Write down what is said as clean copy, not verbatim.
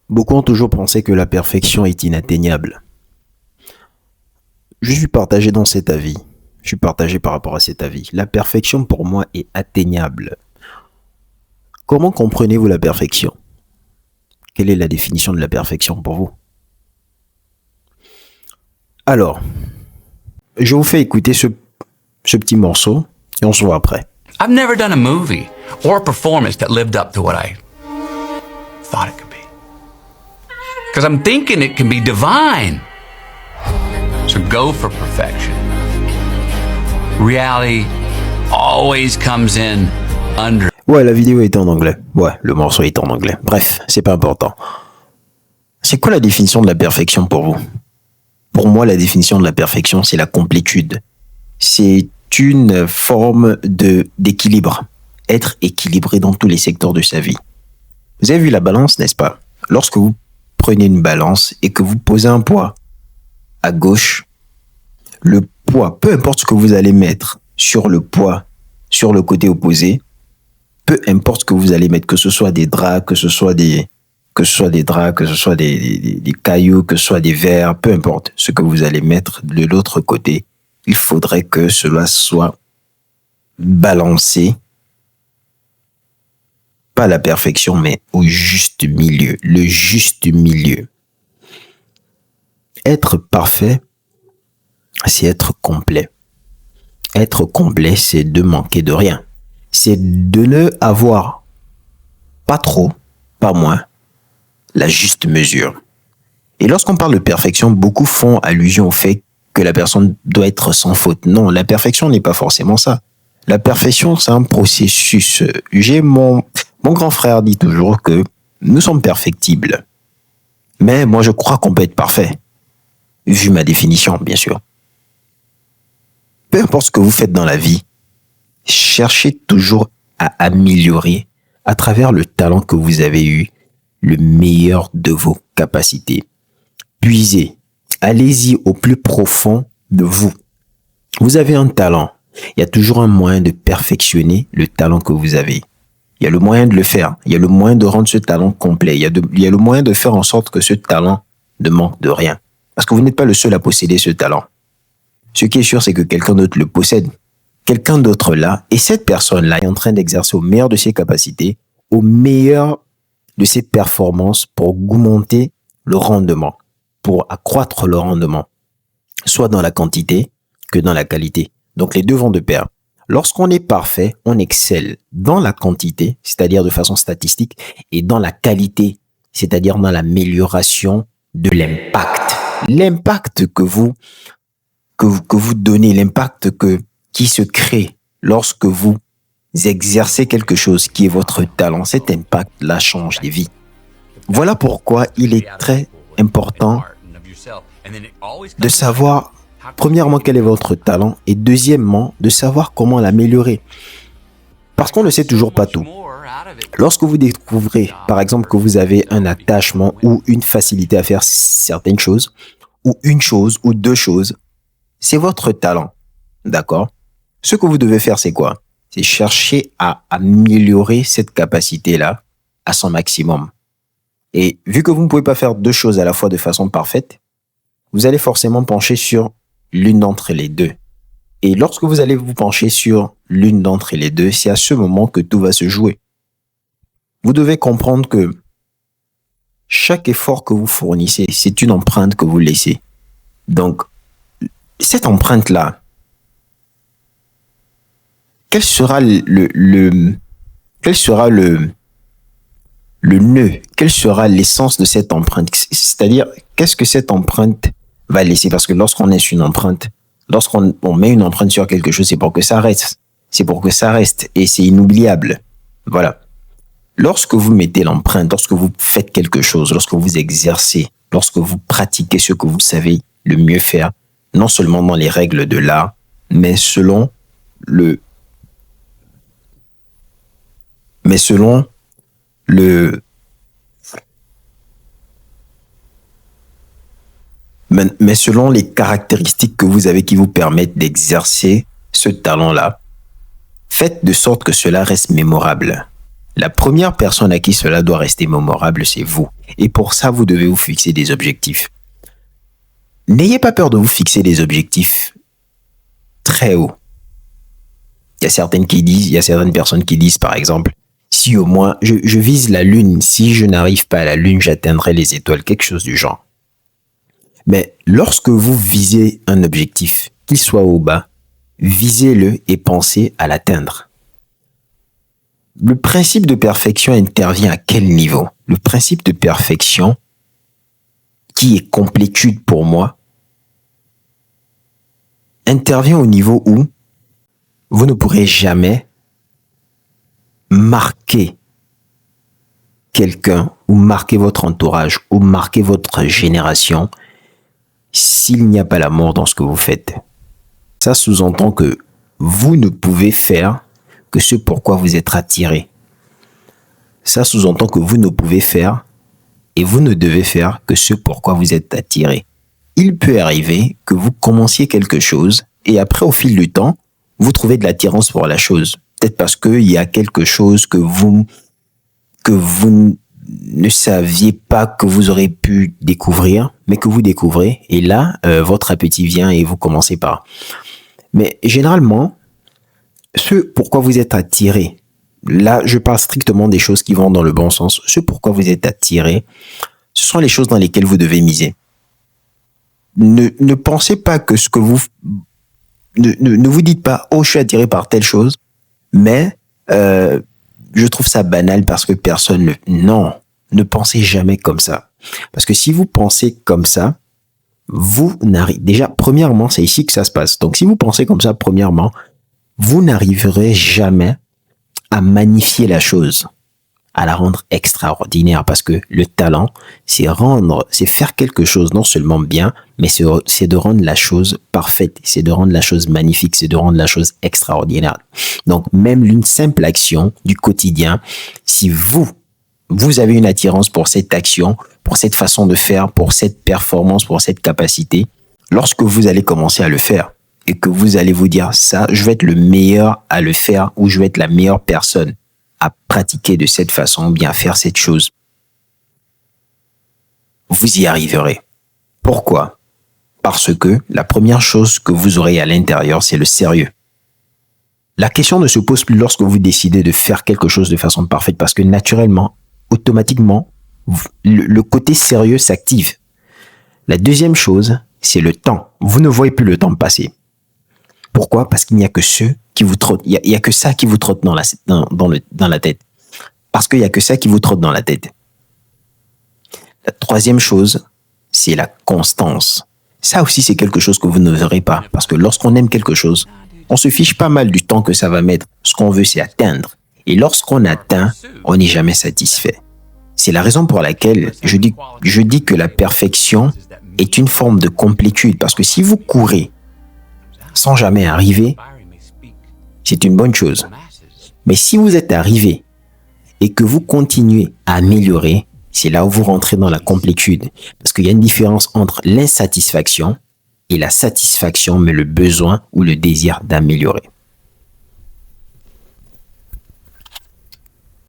Beaucoup ont toujours pensé que la perfection est inatteignable. Je suis partagé dans cet avis. Je suis partagé par rapport à cet avis. La perfection pour moi est atteignable. Comment comprenez-vous la perfection? Quelle est la définition de la perfection pour vous? Alors, je vous fais écouter ce petit morceau et on se voit après. I've never done a movie or a performance that lived up to what I thought it could be. Because I'm thinking it can be divine. So go for perfection. Reality always comes in under. Ouais, la vidéo est en anglais. Ouais, le morceau est en anglais. Bref, c'est pas important. C'est quoi la définition de la perfection pour vous? Pour moi, la définition de la perfection, c'est la complétude. C'est une forme d'équilibre. Être équilibré dans tous les secteurs de sa vie. Vous avez vu la balance, n'est-ce pas? Lorsque vous prenez une balance et que vous posez un poids à gauche, le poids, peu importe ce que vous allez mettre sur le poids, sur le côté opposé, peu importe ce que vous allez mettre, que ce soit des draps, que ce soit des cailloux, que ce soit des verres, peu importe ce que vous allez mettre de l'autre côté, il faudrait que cela soit balancé, pas à la perfection, mais au juste milieu, le juste milieu. Être parfait, c'est être complet. Être complet, c'est de manquer de rien. C'est de ne avoir pas trop, pas moins, la juste mesure. Et lorsqu'on parle de perfection, beaucoup font allusion au fait que la personne doit être sans faute. Non, la perfection n'est pas forcément ça. La perfection, c'est un processus. Mon grand frère dit toujours que nous sommes perfectibles. Mais moi, je crois qu'on peut être parfait. Vu ma définition, bien sûr. Peu importe ce que vous faites dans la vie, cherchez toujours à améliorer à travers le talent que vous avez eu, le meilleur de vos capacités. Puisez, allez-y au plus profond de vous. Vous avez un talent. Il y a toujours un moyen de perfectionner le talent que vous avez. Il y a le moyen de le faire. Il y a le moyen de rendre ce talent complet. Il y a le moyen de faire en sorte que ce talent ne manque de rien. Parce que vous n'êtes pas le seul à posséder ce talent. Ce qui est sûr, c'est que quelqu'un d'autre le possède. Quelqu'un d'autre là, et cette personne-là est en train d'exercer au meilleur de ses capacités, au meilleur de ses performances pour augmenter le rendement, pour accroître le rendement, soit dans la quantité que dans la qualité. Donc les deux vont de pair. Lorsqu'on est parfait, on excelle dans la quantité, c'est-à-dire de façon statistique, et dans la qualité, c'est-à-dire dans l'amélioration de l'impact. L'impact que vous donnez, l'impact qui se crée lorsque vous exercez quelque chose qui est votre talent, cet impact-là change des vies. Voilà pourquoi il est très important de savoir, premièrement, quel est votre talent et deuxièmement, de savoir comment l'améliorer. Parce qu'on ne sait toujours pas tout. Lorsque vous découvrez, par exemple, que vous avez un attachement ou une facilité à faire certaines choses, ou une chose ou deux choses, c'est votre talent. D'accord? Ce que vous devez faire, c'est quoi? C'est chercher à améliorer cette capacité-là à son maximum. Et vu que vous ne pouvez pas faire deux choses à la fois de façon parfaite, vous allez forcément pencher sur l'une d'entre les deux. Et lorsque vous allez vous pencher sur l'une d'entre les deux, c'est à ce moment que tout va se jouer. Vous devez comprendre que chaque effort que vous fournissez, c'est une empreinte que vous laissez. Donc, cette empreinte-là, quel sera le nœud, quelle sera l'essence de cette empreinte? C'est-à-dire, qu'est-ce que cette empreinte va laisser? Parce que lorsqu'on laisse une empreinte, lorsqu'on met une empreinte sur quelque chose, c'est pour que ça reste. C'est pour que ça reste et c'est inoubliable. Voilà. Lorsque vous mettez l'empreinte, lorsque vous faites quelque chose, lorsque vous exercez, lorsque vous pratiquez ce que vous savez le mieux faire, non seulement dans les règles de l'art, mais selon le mais selon les caractéristiques que vous avez qui vous permettent d'exercer ce talent-là, faites de sorte que cela reste mémorable. La première personne à qui cela doit rester mémorable, c'est vous. Et pour ça, vous devez vous fixer des objectifs. N'ayez pas peur de vous fixer des objectifs très hauts. Il y a certaines personnes qui disent, par exemple, si au moins je vise la lune, si je n'arrive pas à la lune, j'atteindrai les étoiles, quelque chose du genre. Mais lorsque vous visez un objectif, qu'il soit haut ou bas, visez-le et pensez à l'atteindre. Le principe de perfection intervient à quel niveau? Le principe de perfection, qui est complétude pour moi, intervient au niveau où vous ne pourrez jamais marquer quelqu'un ou marquer votre entourage ou marquer votre génération s'il n'y a pas l'amour dans ce que vous faites. Ça sous-entend que vous ne pouvez faire que ce pourquoi vous êtes attiré. Ça sous-entend que vous ne pouvez faire et vous ne devez faire que ce pourquoi vous êtes attiré. Il peut arriver que vous commenciez quelque chose et après, au fil du temps, vous trouvez de l'attirance pour la chose. Peut-être parce qu'il y a quelque chose que vous ne saviez pas que vous aurez pu découvrir, mais que vous découvrez. Et là, votre appétit vient et vous commencez par. Mais généralement, ce pourquoi vous êtes attiré, là, je parle strictement des choses qui vont dans le bon sens. Ce pourquoi vous êtes attiré, ce sont les choses dans lesquelles vous devez miser. Ne pensez pas que ce que vous... Ne vous dites pas, oh, je suis attiré par telle chose, mais je trouve ça banal parce que personne ne... Non, ne pensez jamais comme ça. Parce que si vous pensez comme ça, vous n'arrivez... Déjà, premièrement, c'est ici que ça se passe. Donc, si vous pensez comme ça, premièrement, vous n'arriverez jamais à magnifier la chose, à la rendre extraordinaire, parce que le talent, c'est faire quelque chose non seulement bien, mais c'est de rendre la chose parfaite, c'est de rendre la chose magnifique, c'est de rendre la chose extraordinaire. Donc, même une simple action du quotidien, si vous avez une attirance pour cette action, pour cette façon de faire, pour cette performance, pour cette capacité, lorsque vous allez commencer à le faire et que vous allez vous dire ça, je vais être le meilleur à le faire ou je vais être la meilleure personne à pratiquer de cette façon, bien faire cette chose, vous y arriverez. Pourquoi? Parce que la première chose que vous aurez à l'intérieur, c'est le sérieux. La question ne se pose plus lorsque vous décidez de faire quelque chose de façon parfaite parce que naturellement, automatiquement, le côté sérieux s'active. La deuxième chose, c'est le temps. Vous ne voyez plus le temps passer. Pourquoi? Parce qu'il n'y a que ceux qui vous trottent. Il y a que ça qui vous trotte dans la tête. Parce qu'il n'y a que ça qui vous trotte dans la tête. La troisième chose, c'est la constance. Ça aussi, c'est quelque chose que vous ne verrez pas. Parce que lorsqu'on aime quelque chose, on se fiche pas mal du temps que ça va mettre. Ce qu'on veut, c'est atteindre. Et lorsqu'on atteint, on n'est jamais satisfait. C'est la raison pour laquelle je dis que la perfection est une forme de complétude. Parce que si vous courez sans jamais arriver, c'est une bonne chose. Mais si vous êtes arrivé et que vous continuez à améliorer, c'est là où vous rentrez dans la complétude. Parce qu'il y a une différence entre l'insatisfaction et la satisfaction, mais le besoin ou le désir d'améliorer.